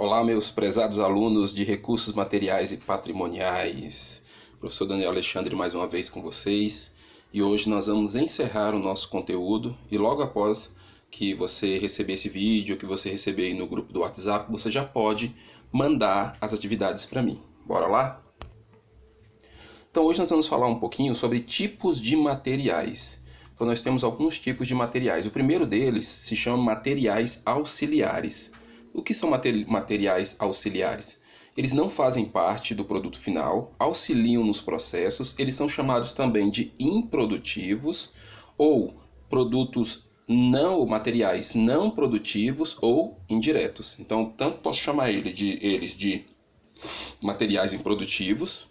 Olá, meus prezados alunos de recursos materiais e patrimoniais. Professor Daniel Alexandre mais uma vez com vocês. E hoje nós vamos encerrar o nosso conteúdo e logo após que você receber esse vídeo, que você receber aí no grupo do WhatsApp, você já pode mandar as atividades para mim. Bora lá? Então hoje nós vamos falar um pouquinho sobre tipos de materiais. Então nós temos alguns tipos de materiais. O primeiro deles se chama materiais auxiliares. O que são materiais auxiliares? Eles não fazem parte do produto final, auxiliam nos processos, eles são chamados também de improdutivos ou produtos não materiais não produtivos ou indiretos. Então, tanto posso chamar eles de materiais improdutivos,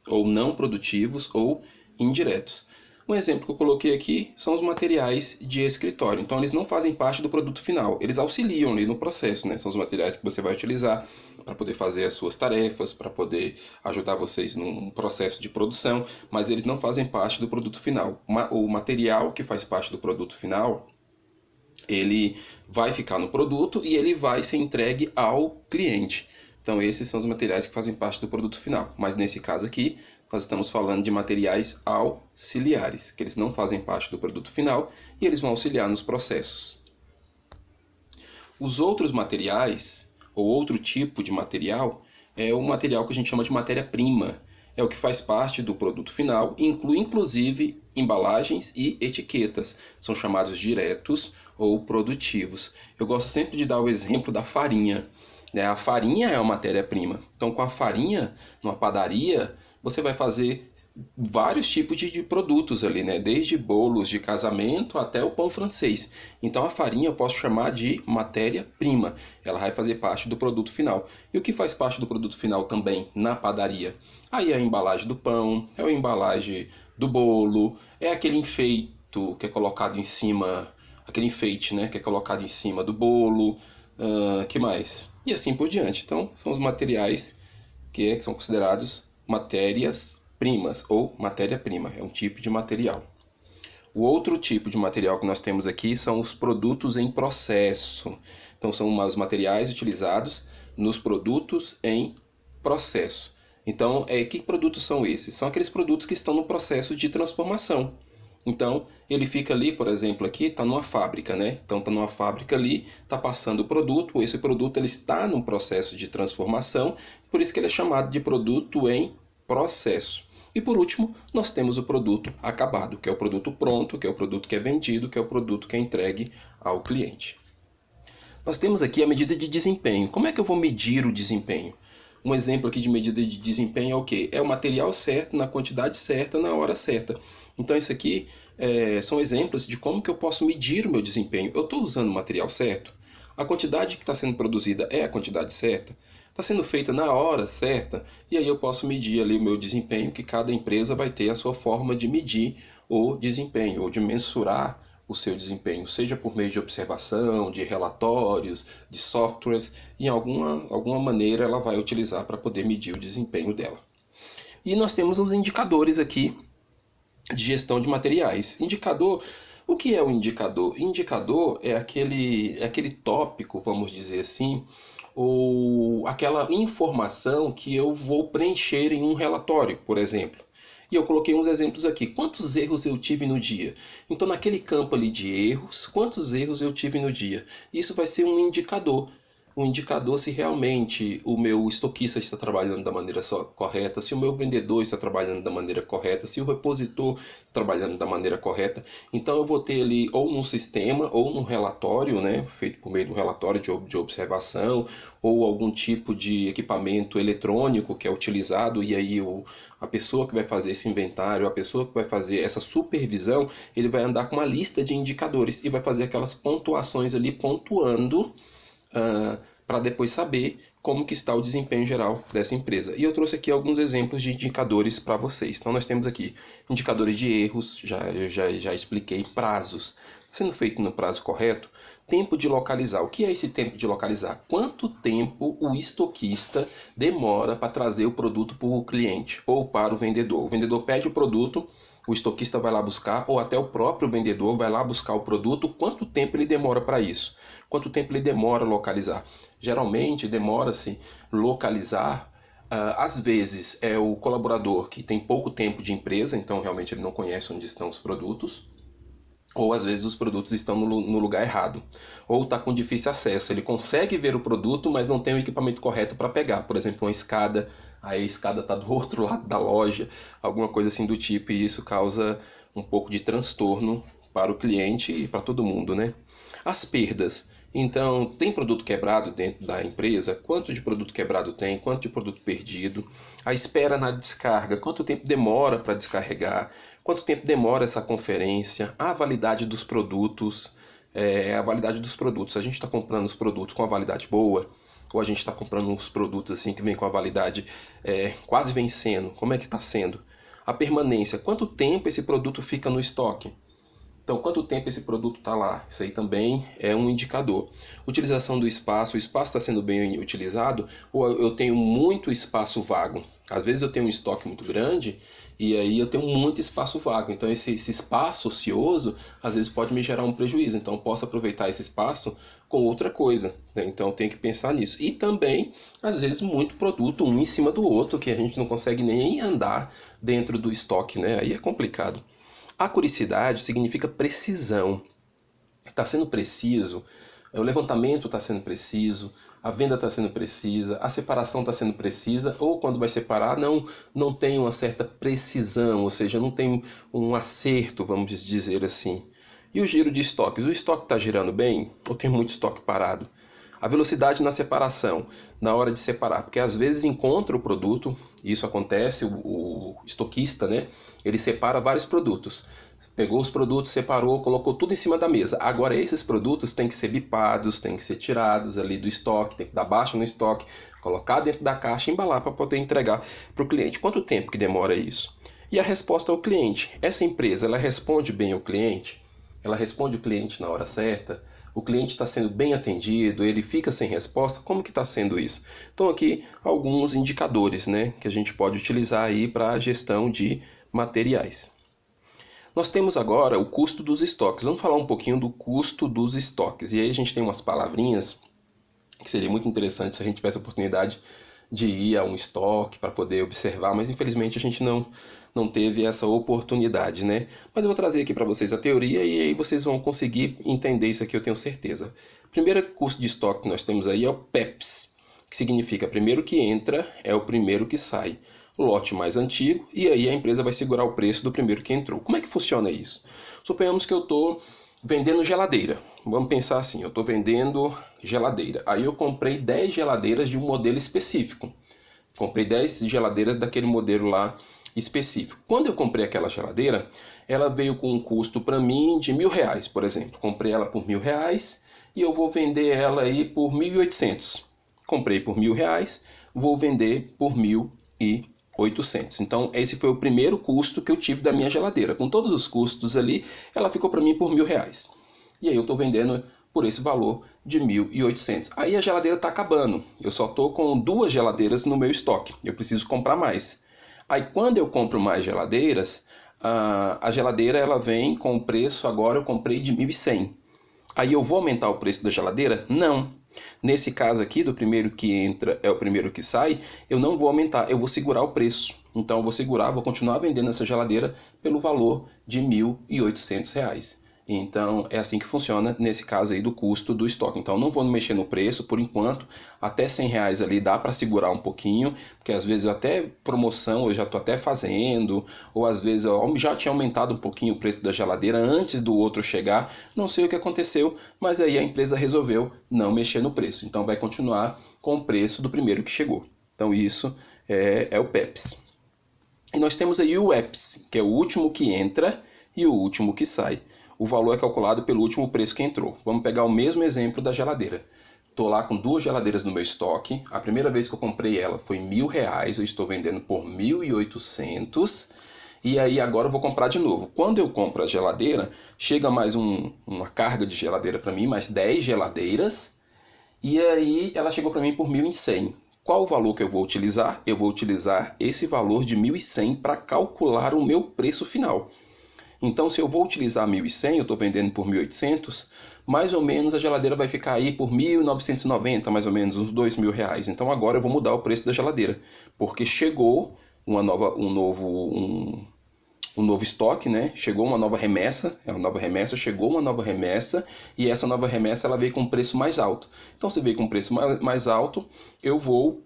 ou não produtivos, ou indiretos. Um exemplo que eu coloquei aqui são os materiais de escritório. Então, eles não fazem parte do produto final, eles auxiliam ali no processo, né? São os materiais que você vai utilizar para poder fazer as suas tarefas, para poder ajudar vocês num processo de produção, mas eles não fazem parte do produto final. O material que faz parte do produto final, ele vai ficar no produto e ele vai ser entregue ao cliente. Então esses são os materiais que fazem parte do produto final. Mas nesse caso aqui, nós estamos falando de materiais auxiliares, que eles não fazem parte do produto final e eles vão auxiliar nos processos. Os outros materiais, ou outro tipo de material, é o material que a gente chama de matéria-prima. É o que faz parte do produto final, inclui inclusive embalagens e etiquetas. São chamados diretos ou produtivos. Eu gosto sempre de dar o exemplo da farinha. A farinha é uma matéria-prima. Então, com a farinha, numa padaria, você vai fazer vários tipos de produtos ali, né? Desde bolos de casamento até o pão francês. Então, a farinha eu posso chamar de matéria-prima. Ela vai fazer parte do produto final. E o que faz parte do produto final também na padaria? Aí é a embalagem do pão, é a embalagem do bolo, é aquele enfeito que é colocado em cima, aquele enfeite, né? Que é colocado em cima do bolo. Que mais? E assim por diante. Então, são os materiais que são considerados matérias-primas ou matéria-prima. É um tipo de material. O outro tipo de material que nós temos aqui são os produtos em processo. Então, são os materiais utilizados nos produtos em processo. Então, que produtos são esses? São aqueles produtos que estão no processo de transformação. Então, ele fica ali, por exemplo, aqui está numa fábrica, né? Então, está numa fábrica ali, está passando o produto, esse produto ele está num processo de transformação, por isso que ele é chamado de produto em processo. E por último, nós temos o produto acabado, que é o produto pronto, que é o produto que é vendido, que é o produto que é entregue ao cliente. Nós temos aqui a medida de desempenho. Como é que eu vou medir o desempenho? Um exemplo aqui de medida de desempenho é o quê? É o material certo, na quantidade certa, na hora certa. Então isso aqui são exemplos de como que eu posso medir o meu desempenho. Eu estou usando o material certo? A quantidade que está sendo produzida é a quantidade certa? Está sendo feita na hora certa? E aí eu posso medir ali o meu desempenho, que cada empresa vai ter a sua forma de medir o desempenho, ou de mensurar o seu desempenho, seja por meio de observação, de relatórios, de softwares, e em alguma maneira ela vai utilizar para poder medir o desempenho dela. E nós temos os indicadores aqui de gestão de materiais. Indicador, o que é o indicador? Indicador é aquele tópico, vamos dizer assim, ou aquela informação que eu vou preencher em um relatório, por exemplo. E eu coloquei uns exemplos aqui. Quantos erros eu tive no dia? Então, naquele campo ali de erros, quantos erros eu tive no dia? Isso vai ser um indicador. Um indicador se realmente o meu estoquista está trabalhando da maneira correta, se o meu vendedor está trabalhando da maneira correta, se o repositor está trabalhando da maneira correta. Então eu vou ter ali ou num sistema ou num relatório, né, feito por meio de um relatório de observação, ou algum tipo de equipamento eletrônico que é utilizado, e aí a pessoa que vai fazer esse inventário, a pessoa que vai fazer essa supervisão, ele vai andar com uma lista de indicadores e vai fazer aquelas pontuações ali, pontuando para depois saber como que está o desempenho geral dessa empresa. E eu trouxe aqui alguns exemplos de indicadores para vocês. Então nós temos aqui indicadores de erros, eu já expliquei, prazos, sendo feito no prazo correto, tempo de localizar. O que é esse tempo de localizar? Quanto tempo o estoquista demora para trazer o produto para o cliente ou para o vendedor? O vendedor pede o produto, o estoquista vai lá buscar, ou até o próprio vendedor vai lá buscar o produto, quanto tempo ele demora para isso? Quanto tempo ele demora a localizar? Geralmente demora-se localizar, às vezes é o colaborador que tem pouco tempo de empresa, então realmente ele não conhece onde estão os produtos, ou às vezes os produtos estão no lugar errado, ou está com difícil acesso. Ele consegue ver o produto, mas não tem o equipamento correto para pegar. Por exemplo, uma escada, aí a escada está do outro lado da loja, alguma coisa assim do tipo, e isso causa um pouco de transtorno para o cliente e para todo mundo, né? As perdas. Então, tem produto quebrado dentro da empresa? Quanto de produto quebrado tem? Quanto de produto perdido? A espera na descarga. Quanto tempo demora para descarregar? Quanto tempo demora essa conferência? A validade dos produtos. A validade dos produtos. A gente está comprando os produtos com a validade boa? Ou a gente está comprando uns produtos assim que vem com a validade quase vencendo? Como é que está sendo? A permanência. Quanto tempo esse produto fica no estoque? Então, quanto tempo esse produto está lá? Isso aí também é um indicador. Utilização do espaço. O espaço está sendo bem utilizado ou eu tenho muito espaço vago? Às vezes eu tenho um estoque muito grande e aí eu tenho muito espaço vago. Então, esse espaço ocioso, às vezes pode me gerar um prejuízo. Então, eu posso aproveitar esse espaço com outra coisa, né? Então, eu tenho que pensar nisso. E também, às vezes, muito produto um em cima do outro, que a gente não consegue nem andar dentro do estoque, né? Aí é complicado. Acuricidade significa precisão. Está sendo preciso, o levantamento está sendo preciso, a venda está sendo precisa, a separação está sendo precisa, ou quando vai separar não tem uma certa precisão, ou seja, não tem um acerto, vamos dizer assim. E o giro de estoques? O estoque está girando bem ou tem muito estoque parado? A velocidade na separação, na hora de separar, porque às vezes encontra o produto, e isso acontece, o estoquista, né? Ele separa vários produtos. Pegou os produtos, separou, colocou tudo em cima da mesa. Agora esses produtos têm que ser bipados, têm que ser tirados ali do estoque, tem que dar baixa no estoque, colocar dentro da caixa e embalar para poder entregar para o cliente. Quanto tempo que demora isso? E a resposta ao cliente. Essa empresa, ela responde bem ao cliente? Ela responde o cliente na hora certa? O cliente está sendo bem atendido, ele fica sem resposta, como que está sendo isso? Então aqui alguns indicadores, né, que a gente pode utilizar aí para a gestão de materiais. Nós temos agora o custo dos estoques. Vamos falar um pouquinho do custo dos estoques. E aí a gente tem umas palavrinhas que seria muito interessante se a gente tivesse a oportunidade de ir a um estoque para poder observar, mas infelizmente a gente não teve essa oportunidade, né? Mas eu vou trazer aqui para vocês a teoria e aí vocês vão conseguir entender isso aqui, eu tenho certeza. Primeiro custo de estoque que nós temos aí é o PEPS, que significa primeiro que entra é o primeiro que sai. Lote mais antigo, e aí a empresa vai segurar o preço do primeiro que entrou. Como é que funciona isso? Suponhamos que eu estou vendendo geladeira. Vamos pensar assim, eu estou vendendo geladeira. Aí eu comprei 10 geladeiras de um modelo específico. Comprei 10 geladeiras daquele modelo lá específico. Quando eu comprei aquela geladeira, ela veio com um custo para mim de R$1.000, por exemplo. Comprei ela por R$1.000 e eu vou vender ela aí por 1.800. Comprei por R$1.000, vou vender por 1.800. Então esse foi o primeiro custo que eu tive da minha geladeira. Com todos os custos ali, ela ficou para mim por R$1.000. E aí eu estou vendendo por esse valor de 1.800. Aí a geladeira está acabando. Eu só estou com 2 geladeiras no meu estoque. Eu preciso comprar mais. Aí quando eu compro mais geladeiras, a geladeira ela vem com o preço, agora eu comprei de 1.100. Aí eu vou aumentar o preço da geladeira? Não. Nesse caso aqui, do primeiro que entra é o primeiro que sai, eu não vou aumentar, eu vou segurar o preço. Então eu vou segurar, vou continuar vendendo essa geladeira pelo valor de R$1.800. Então é assim que funciona nesse caso aí do custo do estoque. Então não vou mexer no preço por enquanto, até R$100 ali dá para segurar um pouquinho, porque às vezes até promoção eu já estou até fazendo, ou às vezes eu já tinha aumentado um pouquinho o preço da geladeira antes do outro chegar, não sei o que aconteceu, mas aí a empresa resolveu não mexer no preço. Então vai continuar com o preço do primeiro que chegou. Então isso é o PEPS. E nós temos aí o EPS, que é o último que entra e o último que sai. O valor é calculado pelo último preço que entrou. Vamos pegar o mesmo exemplo da geladeira. Estou lá com 2 geladeiras no meu estoque. A primeira vez que eu comprei ela foi R$1.000. Eu estou vendendo por 1.800. E aí agora eu vou comprar de novo. Quando eu compro a geladeira, chega mais uma carga de geladeira para mim, mais 10 geladeiras. E aí ela chegou para mim por 1.100. Qual o valor que eu vou utilizar? Eu vou utilizar esse valor de 1.100 para calcular o meu preço final. Então, se eu vou utilizar 1.100, eu estou vendendo por 1.800, mais ou menos a geladeira vai ficar aí por 1.990, mais ou menos, uns R$ 2.000. Então, agora eu vou mudar o preço da geladeira, porque chegou um novo estoque, né? Chegou uma nova remessa, chegou uma nova remessa, e essa nova remessa ela veio com um preço mais alto. Então, se veio com um preço mais alto, eu vou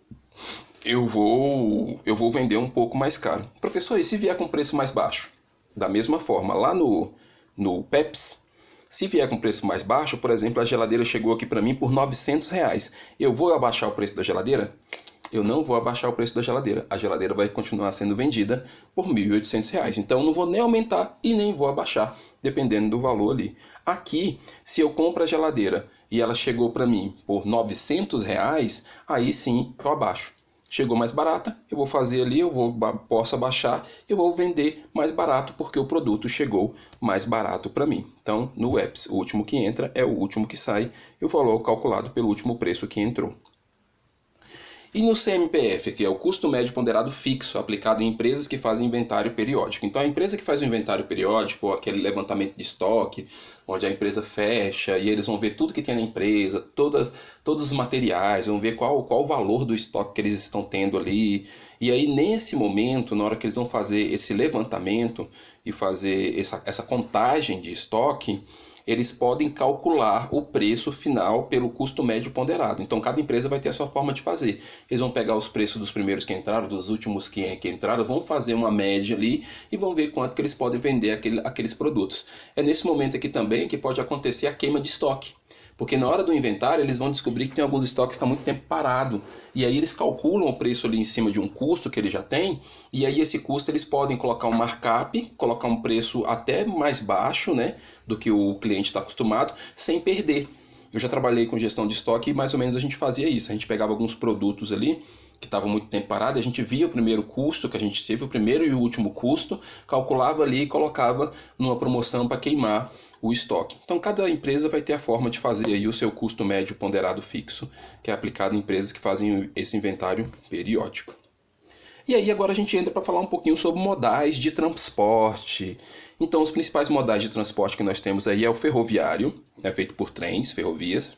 vender um pouco mais caro. Professor, e se vier com preço mais baixo? Da mesma forma, lá no Peps, se vier com preço mais baixo, por exemplo, a geladeira chegou aqui para mim por R$ 900. Eu vou abaixar o preço da geladeira? Eu não vou abaixar o preço da geladeira. A geladeira vai continuar sendo vendida por R$ 1.800. Então, eu não vou nem aumentar e nem vou abaixar, dependendo do valor ali. Aqui, se eu compro a geladeira e ela chegou para mim por R$ 900, aí sim eu abaixo. Chegou mais barata, eu vou fazer ali, posso abaixar, eu vou vender mais barato porque o produto chegou mais barato para mim. Então, no EPS, o último que entra é o último que sai e o valor calculado pelo último preço que entrou. E no CMPF, que é o custo médio ponderado fixo, aplicado em empresas que fazem inventário periódico. Então, a empresa que faz o inventário periódico, aquele levantamento de estoque, onde a empresa fecha e eles vão ver tudo que tem na empresa, todos os materiais, vão ver qual o valor do estoque que eles estão tendo ali. E aí, nesse momento, na hora que eles vão fazer esse levantamento e fazer essa contagem de estoque, eles podem calcular o preço final pelo custo médio ponderado. Então, cada empresa vai ter a sua forma de fazer. Eles vão pegar os preços dos primeiros que entraram, dos últimos que entraram, vão fazer uma média ali e vão ver quanto que eles podem vender aqueles produtos. É nesse momento aqui também que pode acontecer a queima de estoque. Porque na hora do inventário eles vão descobrir que tem alguns estoques que estão muito tempo parado. E aí eles calculam o preço ali em cima de um custo que ele já tem. E aí esse custo eles podem colocar um markup, colocar um preço até mais baixo, né, do que o cliente está acostumado, sem perder. Eu já trabalhei com gestão de estoque e mais ou menos a gente fazia isso. A gente pegava alguns produtos ali que estavam muito tempo parados, a gente via o primeiro custo que a gente teve, o primeiro e o último custo, calculava ali e colocava numa promoção para queimar o estoque. Então, cada empresa vai ter a forma de fazer aí o seu custo médio ponderado fixo, que é aplicado em empresas que fazem esse inventário periódico. E aí agora a gente entra para falar um pouquinho sobre modais de transporte. Então, os principais modais de transporte que nós temos aí é o ferroviário, é feito por trens, ferrovias.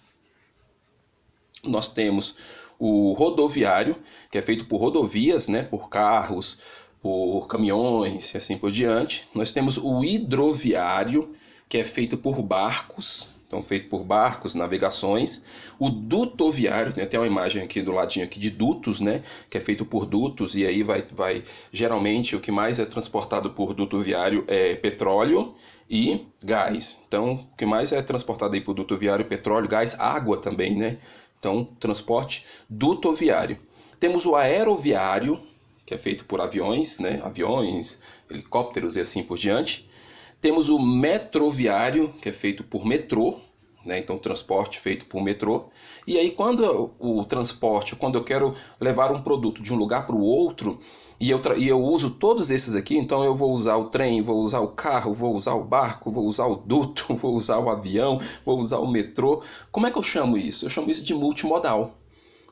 Nós temos o rodoviário, que é feito por rodovias, né, por carros, por caminhões e assim por diante. Nós temos o hidroviário, que é feito por barcos, então feito por barcos, navegações. O dutoviário, tem até uma imagem aqui do ladinho aqui de dutos, né, que é feito por dutos, e aí vai geralmente o que mais é transportado por dutoviário é petróleo e gás. Então, o que mais é transportado aí por dutoviário, petróleo, gás, água também, né? Então, transporte dutoviário. Temos o aeroviário, que é feito por aviões, né? Aviões, helicópteros e assim por diante. Temos o metroviário, que é feito por metrô, né? Então, transporte feito por metrô. E aí, quando eu quero levar um produto de um lugar para o outro, e eu uso todos esses aqui, então eu vou usar o trem, vou usar o carro, vou usar o barco, vou usar o duto, vou usar o avião, vou usar o metrô. Como é que eu chamo isso? Eu chamo isso de multimodal.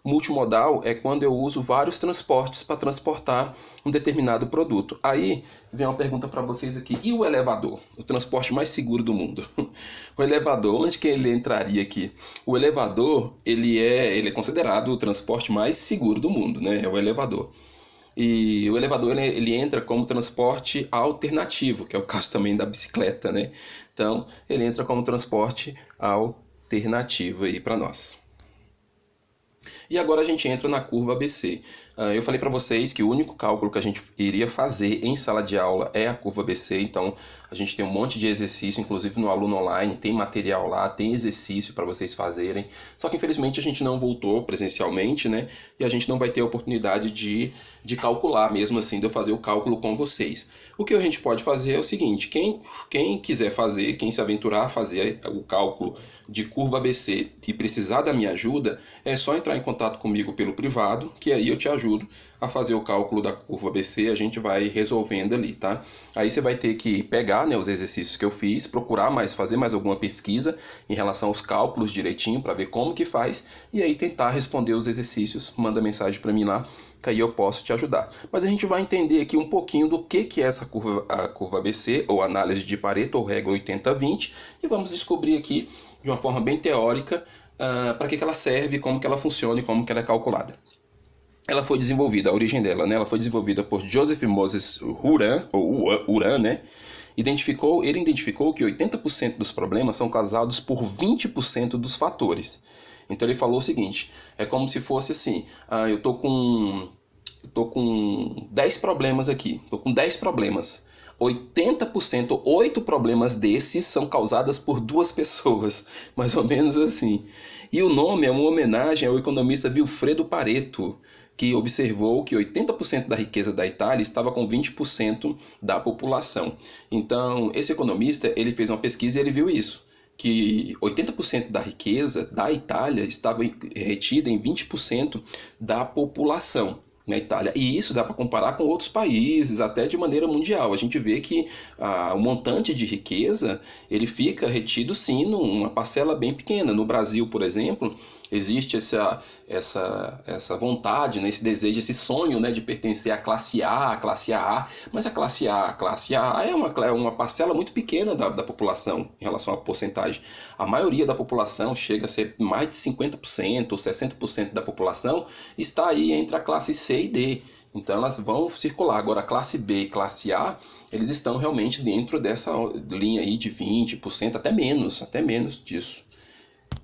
Multimodal é quando eu uso vários transportes para transportar um determinado produto. Aí vem uma pergunta para vocês aqui. E o elevador? O transporte mais seguro do mundo. O elevador, onde que ele entraria aqui? O elevador, ele é considerado o transporte mais seguro do mundo, né? É o elevador. E o elevador ele entra como transporte alternativo, que é o caso também da bicicleta, né? Então, ele entra como transporte alternativo aí para nós. E agora a gente entra na curva ABC. Eu falei para vocês que o único cálculo que a gente iria fazer em sala de aula é a curva ABC, então a gente tem um monte de exercício, inclusive no Aluno Online, tem material lá, tem exercício para vocês fazerem, só que infelizmente a gente não voltou presencialmente, né? E a gente não vai ter a oportunidade de calcular mesmo assim, de eu fazer o cálculo com vocês. O que a gente pode fazer é o seguinte, quem quiser fazer, quem se aventurar a fazer o cálculo de curva ABC e precisar da minha ajuda, é só entrar entrar em contato comigo pelo privado, que aí eu te ajudo a fazer o cálculo da curva ABC, a gente vai resolvendo ali, tá? Aí você vai ter que pegar, né, os exercícios que eu fiz, procurar fazer mais alguma pesquisa em relação aos cálculos direitinho, para ver como que faz, e aí tentar responder os exercícios, manda mensagem para mim lá, que aí eu posso te ajudar. Mas a gente vai entender aqui um pouquinho do que é essa curva, a curva ABC, ou análise de Pareto, ou regra 80-20, e vamos descobrir aqui, de uma forma bem teórica, para que ela serve, como que ela funciona e como que ela é calculada. Ela foi desenvolvida, a origem dela, né? Ela foi desenvolvida por Joseph Moses Urán, né? Ele identificou que 80% dos problemas são causados por 20% dos fatores. Então ele falou o seguinte, é como se fosse assim, eu tô com 10 problemas aqui, tô com 10 problemas. 80%, 8 problemas desses são causados por 2 pessoas, mais ou menos assim. E o nome é uma homenagem ao economista Vilfredo Pareto, que observou que 80% da riqueza da Itália estava com 20% da população. Então, esse economista, ele fez uma pesquisa e ele viu isso, que 80% da riqueza da Itália estava retida em 20% da população na Itália. E isso dá para comparar com outros países, até de maneira mundial. A gente vê que o montante de riqueza, ele fica retido sim numa parcela bem pequena. No Brasil, por exemplo, existe essa vontade, né, esse desejo, esse sonho, né, de pertencer à classe A, mas a classe A é uma parcela muito pequena da população em relação à porcentagem. A maioria da população chega a ser mais de 50% ou 60% da população está aí entre a classe C e D. Então elas vão circular. Agora a classe B e classe A, eles estão realmente dentro dessa linha aí de 20%, até menos disso.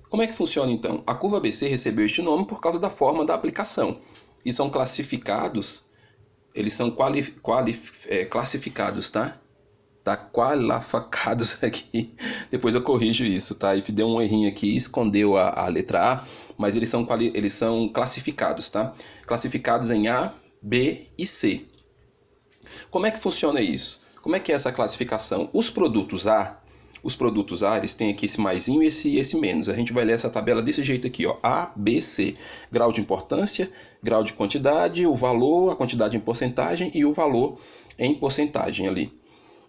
Como é que funciona então? A curva ABC recebeu este nome por causa da forma da aplicação. E são classificados, eles são classificados, tá? Tá qualificados aqui. Depois eu corrijo isso, tá? E deu um errinho aqui, escondeu a letra A, mas eles são classificados, tá? Classificados em A, B e C. Como é que funciona isso? Como é que é essa classificação? Os produtos A, eles têm aqui esse maisinho e esse menos. A gente vai ler essa tabela desse jeito aqui, ó. A, B, C. Grau de importância, grau de quantidade, o valor, a quantidade em porcentagem e o valor em porcentagem ali.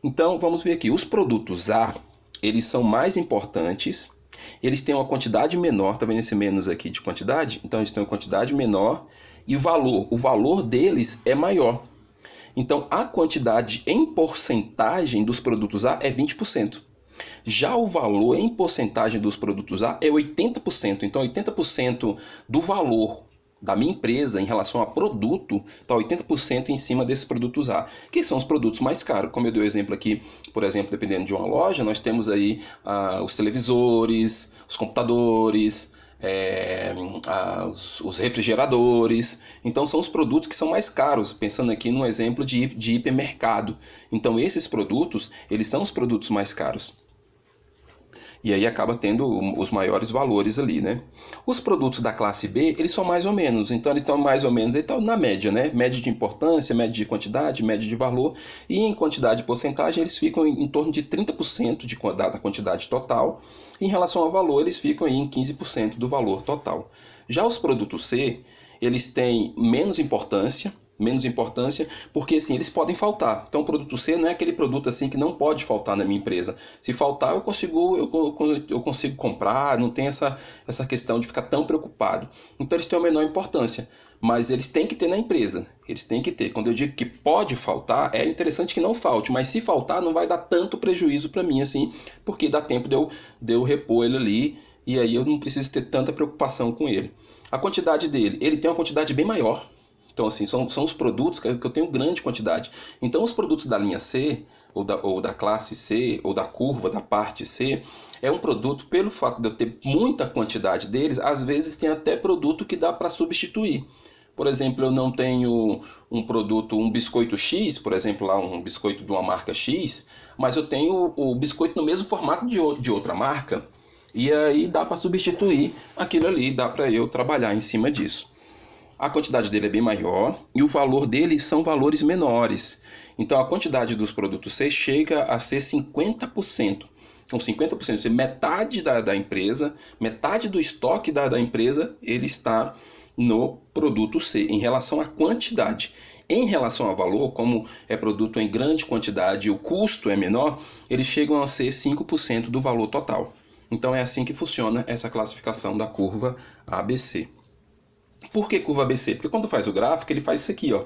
Então, vamos ver aqui. Os produtos A, eles são mais importantes, eles têm uma quantidade menor, tá vendo esse menos aqui de quantidade? Então, eles têm uma quantidade menor e o valor deles é maior. Então, a quantidade em porcentagem dos produtos A é 20%. Já o valor em porcentagem dos produtos A é 80%. Então, 80% do valor da minha empresa em relação a produto está 80% em cima desses produtos A, que são os produtos mais caros. Como eu dei o exemplo aqui, por exemplo, dependendo de uma loja, nós temos aí os televisores, os computadores, os refrigeradores. Então são os produtos que são mais caros, pensando aqui no exemplo de hipermercado. Então esses produtos, eles são os produtos mais caros. E aí acaba tendo os maiores valores ali, né? Os produtos da classe B, eles são mais ou menos. Então eles estão mais ou menos na média, né? Média de importância, média de quantidade, média de valor. E em quantidade e porcentagem, eles ficam em torno de 30% da quantidade total. Em relação ao valor, eles ficam aí em 15% do valor total. Já os produtos C, eles têm menos importância, porque assim, eles podem faltar. Então o produto C não é aquele produto assim que não pode faltar na minha empresa. Se faltar, eu consigo comprar, não tem essa questão de ficar tão preocupado. Então eles têm uma menor importância, mas eles têm que ter na empresa. Eles têm que ter. Quando eu digo que pode faltar, é interessante que não falte, mas se faltar não vai dar tanto prejuízo para mim assim, porque dá tempo de eu repor ele ali e aí eu não preciso ter tanta preocupação com ele. A quantidade dele, ele tem uma quantidade bem maior. Então, assim, são os produtos que eu tenho grande quantidade. Então, os produtos da linha C, ou da classe C, ou da curva, da parte C, é um produto, pelo fato de eu ter muita quantidade deles, às vezes tem até produto que dá para substituir. Por exemplo, eu não tenho um biscoito X, por exemplo, lá um biscoito de uma marca X, mas eu tenho o biscoito no mesmo formato de outra marca, e aí dá para substituir aquilo ali, dá para eu trabalhar em cima disso. A quantidade dele é bem maior e o valor dele são valores menores. Então a quantidade dos produtos C chega a ser 50% Então 50%, seja, metade da empresa, metade do estoque da empresa, ele está no produto C, em relação à quantidade. Em relação ao valor, como é produto em grande quantidade e o custo é menor, eles chegam a ser 5% do valor total. Então é assim que funciona essa classificação da curva ABC. Por que curva ABC? Porque quando faz o gráfico, ele faz isso aqui, ó.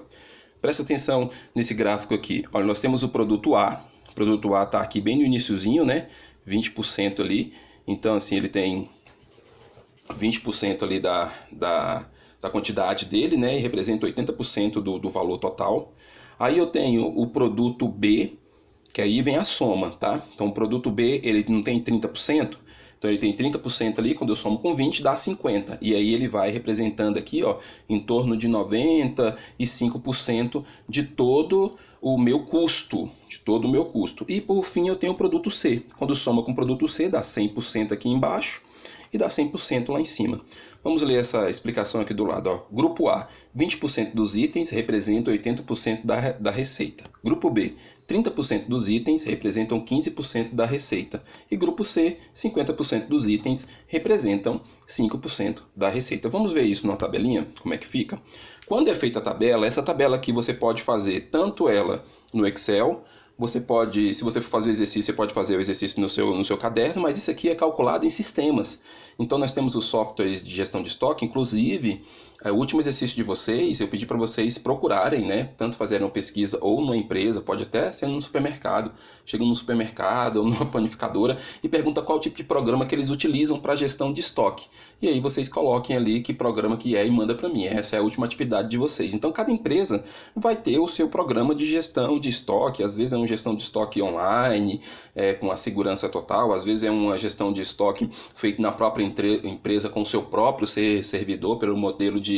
Presta atenção nesse gráfico aqui. Olha, nós temos o produto A. O produto A está aqui bem no iniciozinho, né? 20% ali. Então, assim, ele tem 20% ali da quantidade dele, né? E representa 80% do valor total. Aí eu tenho o produto B, que aí vem a soma, tá? Então, o produto B, ele não tem 30%. Então ele tem 30% ali, quando eu somo com 20 dá 50. E aí ele vai representando aqui, ó, em torno de 95% de todo o meu custo, E por fim eu tenho o produto C. Quando soma com o produto C dá 100% aqui embaixo e dá 100% lá em cima. Vamos ler essa explicação aqui do lado. Ó. Grupo A, 20% dos itens representam 80% da receita. Grupo B, 30% dos itens representam 15% da receita. E grupo C, 50% dos itens representam 5% da receita. Vamos ver isso na tabelinha, como é que fica? Quando é feita a tabela, essa tabela aqui você pode fazer tanto ela no Excel. Você pode, se você for fazer o exercício, você pode fazer o exercício no seu caderno, mas isso aqui é calculado em sistemas. Então nós temos os softwares de gestão de estoque, inclusive o último exercício de vocês, eu pedi para vocês procurarem, né? Tanto fazerem uma pesquisa ou numa empresa, pode até ser no supermercado. Chega num supermercado ou numa panificadora e pergunta qual tipo de programa que eles utilizam para gestão de estoque. E aí vocês coloquem ali que programa que é e manda para mim. Essa é a última atividade de vocês. Então cada empresa vai ter o seu programa de gestão de estoque. Às vezes é uma gestão de estoque online, com a segurança total. Às vezes é uma gestão de estoque feita na própria empresa com o seu próprio servidor, pelo modelo de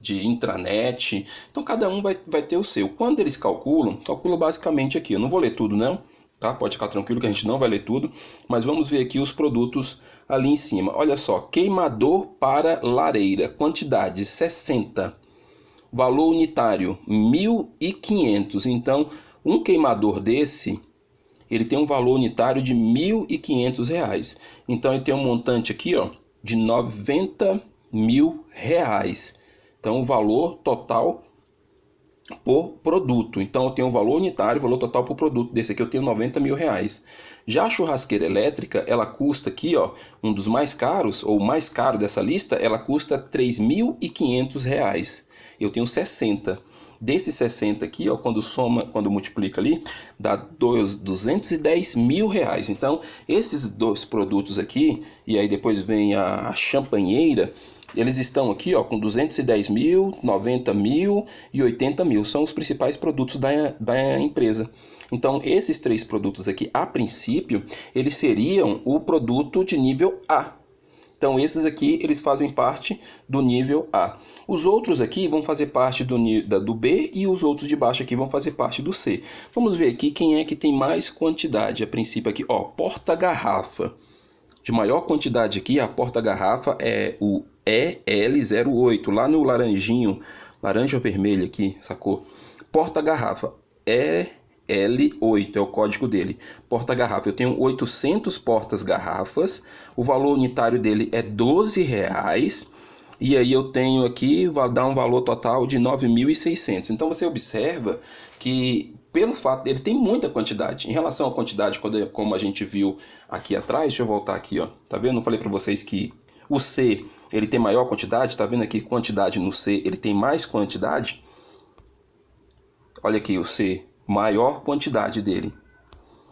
intranet. Então cada um vai ter o seu. Quando eles calculam basicamente aqui. Eu não vou ler tudo não, tá? Pode ficar tranquilo que a gente não vai ler tudo, mas vamos ver aqui os produtos ali em cima. Olha só, queimador para lareira, quantidade 60, valor unitário 1.500. Então um queimador desse, ele tem um valor unitário de R$1.500. Então ele tem um montante aqui, ó, de R$90 mil. Então o valor total por produto. Então eu tenho um valor unitário, valor total por produto. Desse aqui eu tenho R$90 mil. Já a churrasqueira elétrica, ela custa aqui, ó, um dos mais caros, ou o mais caro dessa lista, ela custa R$3.500. Eu tenho 60. Desses 60 aqui, ó, quando multiplica ali, dá R$210 mil. Então, esses dois produtos aqui, e aí depois vem a champanheira, eles estão aqui, ó, com 210 mil, 90 mil e 80 mil. São os principais produtos da empresa. Então, esses três produtos aqui, a princípio, eles seriam o produto de nível A. Então esses aqui, eles fazem parte do nível A. Os outros aqui vão fazer parte do B e os outros de baixo aqui vão fazer parte do C. Vamos ver aqui quem é que tem mais quantidade. A princípio aqui, ó, porta-garrafa. De maior quantidade aqui, a porta-garrafa é o EL08, lá no laranjinho, laranja ou vermelho aqui, essa cor. Porta-garrafa L8 é o código dele. Porta-garrafa, eu tenho 800 portas-garrafas, o valor unitário dele é R$12, e aí eu tenho aqui, vai dar um valor total de 9.600. Então você observa que, pelo fato, ele tem muita quantidade. Em relação à quantidade, como a gente viu aqui atrás, deixa eu voltar aqui, ó. Tá vendo? Eu falei para vocês que o C, ele tem maior quantidade, tá vendo aqui? Quantidade no C, ele tem mais quantidade. Olha aqui o C, maior quantidade dele.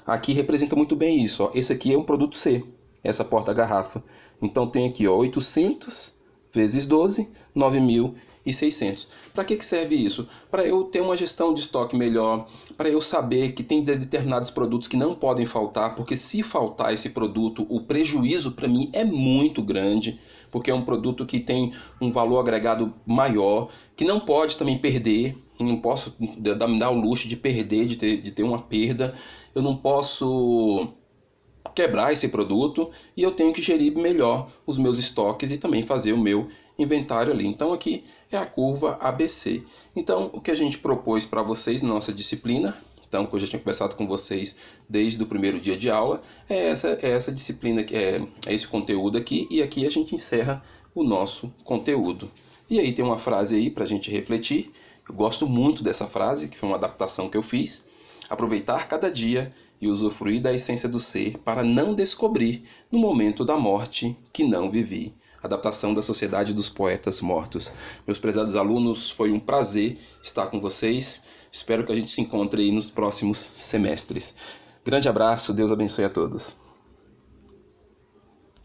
Aqui representa muito bem isso, ó. Esse aqui é um produto C, essa porta-garrafa. Então tem aqui, ó, 800 vezes 12, 9.600. Para que serve isso? Para eu ter uma gestão de estoque melhor, para eu saber que tem determinados produtos que não podem faltar, porque se faltar esse produto, o prejuízo para mim é muito grande, porque é um produto que tem um valor agregado maior, que não pode também perder. Eu não posso me dar o luxo de perder, de ter uma perda. Eu não posso quebrar esse produto e eu tenho que gerir melhor os meus estoques e também fazer o meu inventário ali. Então aqui é a curva ABC. Então o que a gente propôs para vocês na nossa disciplina, então, que eu já tinha conversado com vocês desde o primeiro dia de aula, é essa disciplina, é esse conteúdo aqui, e aqui a gente encerra o nosso conteúdo. E aí tem uma frase aí para a gente refletir. Eu gosto muito dessa frase, que foi uma adaptação que eu fiz. Aproveitar cada dia e usufruir da essência do ser para não descobrir no momento da morte que não vivi. Adaptação da Sociedade dos Poetas Mortos. Meus prezados alunos, foi um prazer estar com vocês. Espero que a gente se encontre aí nos próximos semestres. Grande abraço, Deus abençoe a todos.